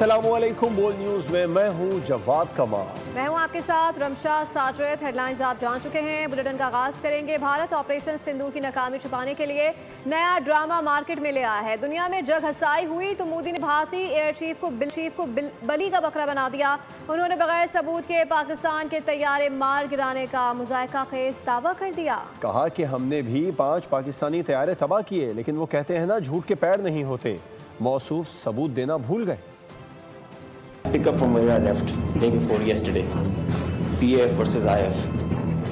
अस्सलाम वालेकुम। बोल न्यूज़ में मैं हूँ जवाद कमाल। मैं हूँ आपके साथ रमशा साजद। हेडलाइंस आप जान चुके हैं। बुलेटिन का आगाज करेंगे। भारत ऑपरेशन सिंदूर की नाकामी छुपाने के लिए नया ड्रामा मार्केट में ले आया है। दुनिया में जग हसाई हुई तो मोदी ने भारतीय एयर चीफ को बली का बकरा बना दिया। उन्होंने बगैर सबूत के पाकिस्तान के तैयारे मार गिराने का मुज़ाहिका खेज दावा कर दिया। कहा कि हमने भी 5 पाकिस्तानी तैयारे तबाह किए, लेकिन वो कहते हैं ना, झूठ के पैर नहीं होते। मौसूफ सबूत देना भूल गए। Pick up from where I left day before yesterday. PAF versus IF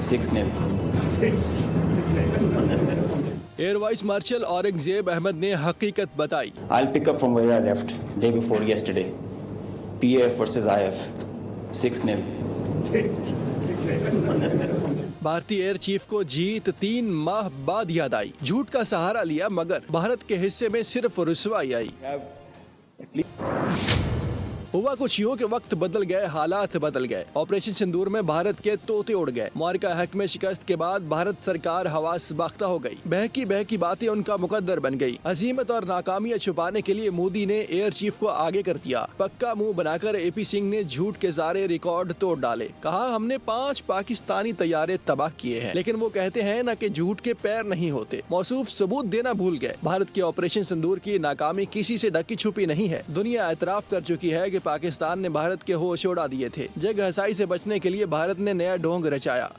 6-0. Air vice marshal Aurangzeb Ahmed ने हकीकत बताई। I'll pick up from where I left day before yesterday. PAF versus IF 6-0. भारतीय एयर चीफ को जीत 3 माह बाद याद आई। झूठ का सहारा लिया मगर भारत के हिस्से में सिर्फ रुसवाई आई। हुआ कुछ यूं कि वक्त बदल गए, हालात बदल गए। ऑपरेशन सिंदूर में भारत के तोते उड़ गए। मार्का हक में शिकस्त के बाद भारत सरकार हवास बाख्ता हो गई। बहकी बातें उनका मुकद्दर बन गई। अजीमत और नाकामियां छुपाने के लिए मोदी ने एयर चीफ को आगे कर दिया। पक्का मुंह बनाकर AP सिंह ने झूठ के सारे रिकॉर्ड तोड़ डाले। कहा हमने 5 पाकिस्तानी तैयारे तबाह किए हैं, लेकिन वो कहते हैं न कि झूठ के पैर नहीं होते। मौसूफ सबूत देना भूल गए। भारत की ऑपरेशन सिंदूर की नाकामी किसी से ढकी छुपी नहीं है। दुनिया एतराफ कर चुकी है कि पाकिस्तान ने भारत के होश उड़ा दिए थे। जग हसाई से बचने के लिए भारत ने नया ढोंग रचाया।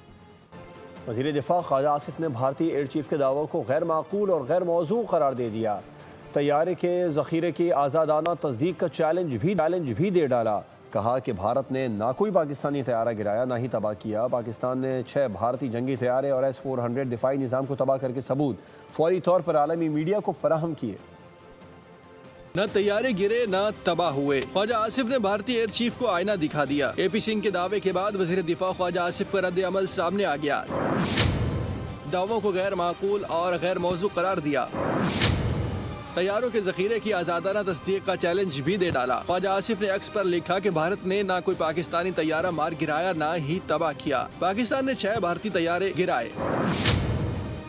वज़ीर दिफा ख्वाजा आसिफ ने भारतीय एयर चीफ के दावों को गैर माकूल और गैर मौजू करार दे दिया। तैयारे के ज़ख़ीरे की आज़ादाना तस्दीक का चैलेंज भी दे डाला। कहा कि भारत ने ना कोई पाकिस्तानी तैयारा गिराया, ना ही तबाह किया। पाकिस्तान ने 6 भारतीय जंगी तैयारे और S-400 दिफाई निज़ाम को तबाह करके सबूत फौरी तौर पर आलमी मीडिया को फराहम किए। न तैयारे गिरे न तबाह हुए। ख्वाजा आसिफ ने भारतीय एयर चीफ को आईना दिखा दिया। AP सिंह के दावे के बाद वज़ीर दिफा ख्वाजा आसिफ का रद्द अमल सामने आ गया। दावों को गैर माकूल और गैर मौजू करार दिया। तैयारों के ज़ख़ीरे की आज़ादाना तस्दीक का चैलेंज भी दे डाला। ख्वाजा आसिफ ने एक्स पर लिखा कि भारत ने ना कोई पाकिस्तानी तैयारा मार गिराया, ना ही तबाह किया। पाकिस्तान ने 6 भारतीय तैयारे गिराए।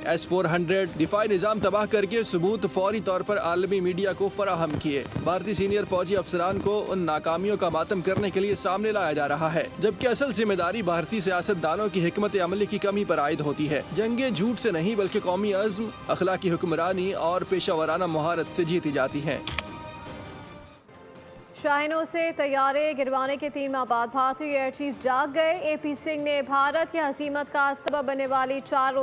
S-400 दिफाई निज़ाम तबाह करके सबूत फौरी तौर पर आलमी मीडिया को फराहम किए। भारतीय सीनियर फौजी अफसरान को उन नाकामियों का मातम करने के लिए सामने लाया जा रहा है, जबकि असल जिम्मेदारी भारतीय सियासतदानों की हिकमत अमली की कमी पर आयद होती है। जंगे झूठ से नहीं बल्कि कौमी अज़्म, अखलाकी हुक्मरानी और पेशावराना महारत से जीती जाती हैं। शाहीनों से तैयारे गिरवाने के 3 माह बाद भारतीय एयर चीफ जाग गए। AP सिंह ने भारत की हसीमत का सबब बनने वाली 4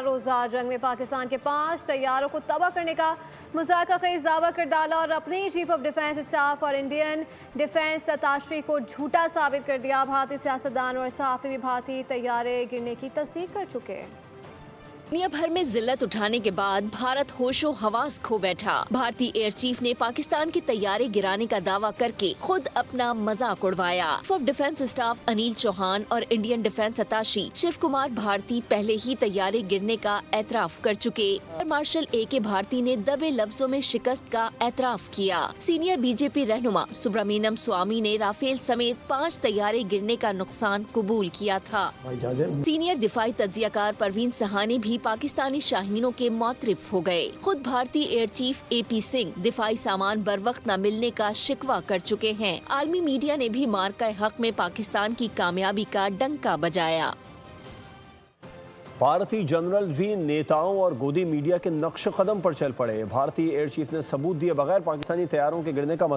रोज़ा जंग में पाकिस्तान के 5 तैयारों को तबाह करने का मुज़ाहिका खेज दावा कर डाला और अपनी चीफ ऑफ डिफेंस स्टाफ और इंडियन डिफेंस अताशी को झूठा साबित कर दिया। भारतीय सियासतदान और सहाफ़ी भी भारतीय तैयारे गिरने की तस्दीक कर चुके। दुनिया भर में जिल्लत उठाने के बाद भारत होशो हवास खो बैठा। भारतीय एयर चीफ ने पाकिस्तान के तैयारे गिराने का दावा करके खुद अपना मजाक उड़वाया। Chief of defence staff Anil Chauhan और Indian defence attaché Shiv Kumar Bharti पहले ही तैयारे गिरने का एतराफ कर चुके। एयर मार्शल AK भारती ने दबे लफ्जों में शिकस्त का एतराफ किया। सीनियर BJP रहनुमा सुब्रमण्यम स्वामी ने राफेल समेत 5 तैयारे गिरने का नुकसान कबूल किया था। सीनियर दिफाई तज्जियाकार परवीन सहानी भी पाकिस्तानी शाहीनों के मौतरिफ हो गए। खुद भारतीय एयर चीफ AP सिंह दिफाई सामान बर वक्त न मिलने का शिकवा कर चुके हैं। आलमी मीडिया ने भी मार्का हक में पाकिस्तान की कामयाबी का डंका बजाया। भारतीय जनरल भी नेताओं और गोदी मीडिया के नक्श कदम पर चल पड़े। भारतीय एयर चीफ ने सबूत दिए बगैर पाकिस्तानी तैयारों के गिरने का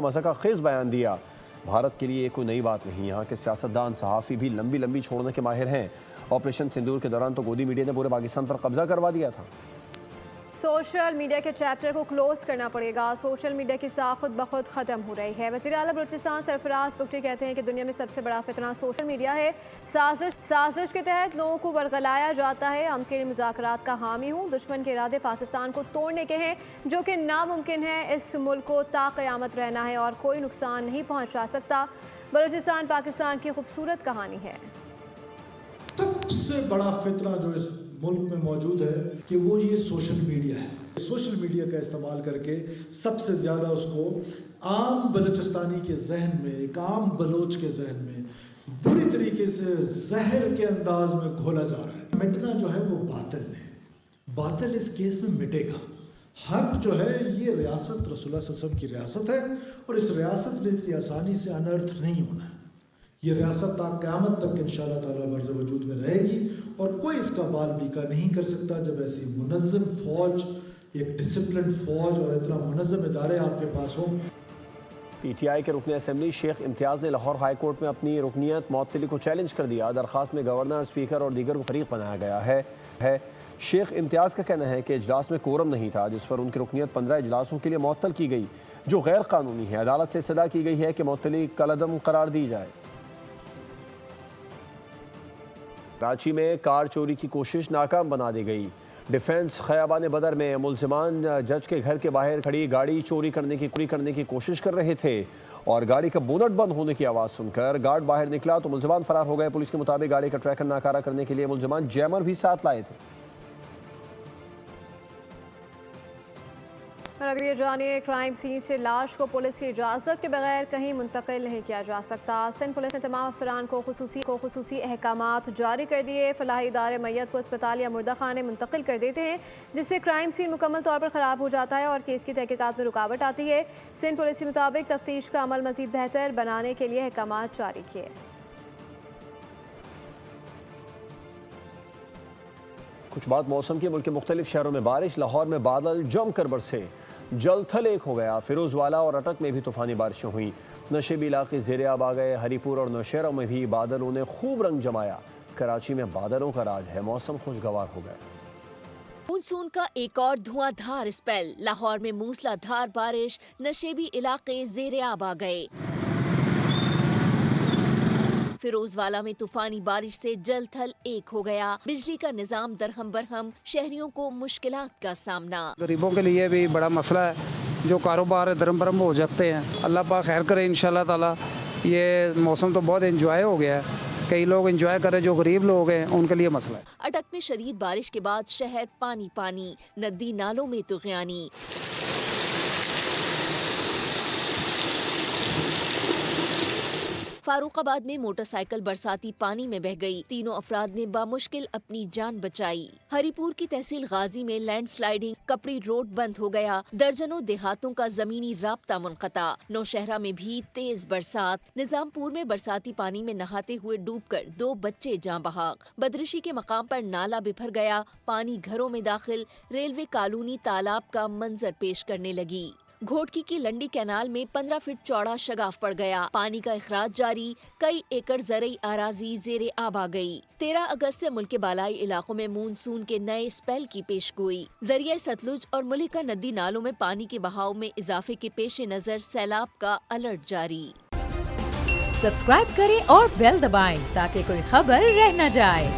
मसका खेज बयान दिया। भारत के लिए कोई नई बात नहीं। यहाँ के सियासतदान सहाफ़ी भी लंबी छोड़ने के माहिर हैं। ऑपरेशन सिंदूर के दौरान तो गोदी मीडिया ने पूरे पाकिस्तान पर कब्जा करवा दिया था। सोशल मीडिया के चैप्टर को क्लोज करना पड़ेगा। सोशल मीडिया की साख खुद ब खुद ख़त्म हो रही है। वज़ीर आला बलूचिस्तान सरफराज बुगटी कहते हैं कि दुनिया में सबसे बड़ा फितना सोशल मीडिया है। साजिश के तहत लोगों को वर्गलाया जाता है। हम के मुज़ाकरात का हामी हूँ। दुश्मन के इरादे पाकिस्तान को तोड़ने के हैं, जो कि नामुमकिन है। इस मुल्क को ता क़यामत रहना है और कोई नुकसान नहीं पहुँचा सकता। बलूचिस्तान पाकिस्तान की खूबसूरत कहानी है। सबसे बड़ा फितना जो इस मुल्क में मौजूद है कि वो ये सोशल मीडिया है। सोशल मीडिया का इस्तेमाल करके सबसे ज़्यादा उसको आम बलूचिस्तानी के जहन में, एक आम बलोच के जहन में बुरी तरीके से जहर के अंदाज में घोला जा रहा है। मिटना जो है वो बातिल है। बातिल इस केस में मिटेगा। حق جو ہے یہ ریاست رسول اللہ صلی اللہ علیہ وسلم کی ریاست ہے، اور اس ریاست میں اتنی آسانی سے انرتھ نہیں ہونا ہے۔ یہ ریاست تا قیامت تک انشاءاللہ تعالیٰ برز وجود میں رہے گی، اور کوئی اس کا بال بیکا نہیں کر سکتا جب ایسی منظم فوج، ایک ڈسپلن فوج اور اتنا منظم ادارے آپ کے پاس ہوں۔ پی ٹی آئی کے رکن اسمبلی شیخ امتیاز نے لاہور ہائی کورٹ میں اپنی رکنیت معطلی کو چیلنج کر دیا۔ درخواست میں گورنر، اسپیکر اور دیگر کو فریق بنایا گیا ہے۔ شیخ امتیاز کا کہنا ہے کہ اجلاس میں کورم نہیں تھا، جس پر ان کی رکنیت 15 اجلاسوں کے لیے معطل کی گئی، جو غیر قانونی ہے۔ عدالت سے استدعا کی گئی ہے کہ معطلی کالعدم قرار دی جائے۔ کراچی میں کار چوری کی کوشش ناکام بنا دی گئی۔ ڈیفنس خیابان بدر میں ملزمان جج کے گھر کے باہر کھڑی گاڑی چوری کرنے کی کوشش کر رہے تھے، اور گاڑی کا بونٹ بند ہونے کی آواز سن کر گارڈ باہر نکلا تو ملزمان فرار ہو گئے۔ پولیس کے مطابق گاڑی کا ٹریکر ناکارہ کرنے کے لیے ملزمان جیمر بھی ساتھ لائے تھے۔ اور ابھی یہ جانیے، کرائم سین سے لاش کو پولیس کی اجازت کے بغیر کہیں منتقل نہیں کیا جا سکتا۔ سندھ پولیس نے تمام افسران کو خصوصی احکامات جاری کر دیے۔ فلاحی ادارے میت کو اسپتال یا مردہ خانے منتقل کر دیتے ہیں، جس سے کرائم سین مکمل طور پر خراب ہو جاتا ہے اور کیس کی تحقیقات میں رکاوٹ آتی ہے۔ سندھ پولیس کے مطابق تفتیش کا عمل مزید بہتر بنانے کے لیے احکامات جاری کیے۔ کچھ بات موسم کی۔ ملک کے مختلف شہروں میں بارش، لاہور میں بادل جم کر برسے، جل تھل ایک ہو گیا۔ فیروز والا اور اٹک میں بھی طوفانی بارشیں ہوئیں۔ نشیبی علاقے زیر آب آ گئے۔ ہری پور اور نوشہرہ میں بھی بادلوں نے خوب رنگ جمایا۔ کراچی میں بادلوں کا راج ہے، موسم خوشگوار ہو گیا۔ مونسون کا ایک اور دھواں دھار اسپیل، لاہور میں موسلا دھار بارش، نشیبی علاقے زیر آب آ گئے۔ فیروز والا میں طوفانی بارش سے جل تھل ایک ہو گیا، بجلی کا نظام درہم برہم، شہریوں کو مشکلات کا سامنا۔ غریبوں کے لیے بھی بڑا مسئلہ ہے، جو کاروبار درہم برہم ہو جاتے ہیں۔ اللہ پاک خیر کرے انشاءاللہ تعالی۔ یہ موسم تو بہت انجوائے ہو گیا ہے، کئی لوگ انجوائے کرے، جو غریب لوگ ہیں ان کے لیے مسئلہ ہے۔ اٹک میں شدید بارش کے بعد شہر پانی پانی، ندی نالوں میں طغیانی۔ فاروق آباد میں موٹر سائیکل برساتی پانی میں بہہ گئی، تینوں افراد نے بامشکل اپنی جان بچائی۔ ہری پور کی تحصیل غازی میں لینڈ سلائیڈنگ، کپڑی روڈ بند ہو گیا، درجنوں دیہاتوں کا زمینی رابطہ منقطع۔ نوشہرہ میں بھی تیز برسات، نظام پور میں برساتی پانی میں نہاتے ہوئے ڈوب کر 2 بچے جاں بحق۔ بدرشی کے مقام پر نالا بپھر گیا، پانی گھروں میں داخل، ریلوے کالونی تالاب کا منظر پیش کرنے لگی۔ گھوٹکی کی لنڈی کینال میں 15 فٹ چوڑا شگاف پڑ گیا، پانی کا اخراج جاری، کئی ایکڑ زرعی اراضی زیر آب آ گئی۔ 13 اگست سے ملک کے بالائی علاقوں میں مونسون کے نئے اسپیل کی پیش گوئی۔ دریائے ستلج اور ملکہ ندی نالوں میں پانی کے بہاؤ میں اضافے کے پیش نظر سیلاب کا الرٹ جاری۔ سبسکرائب کریں اور بیل دبائیں تاکہ کوئی خبر رہ نہ جائے۔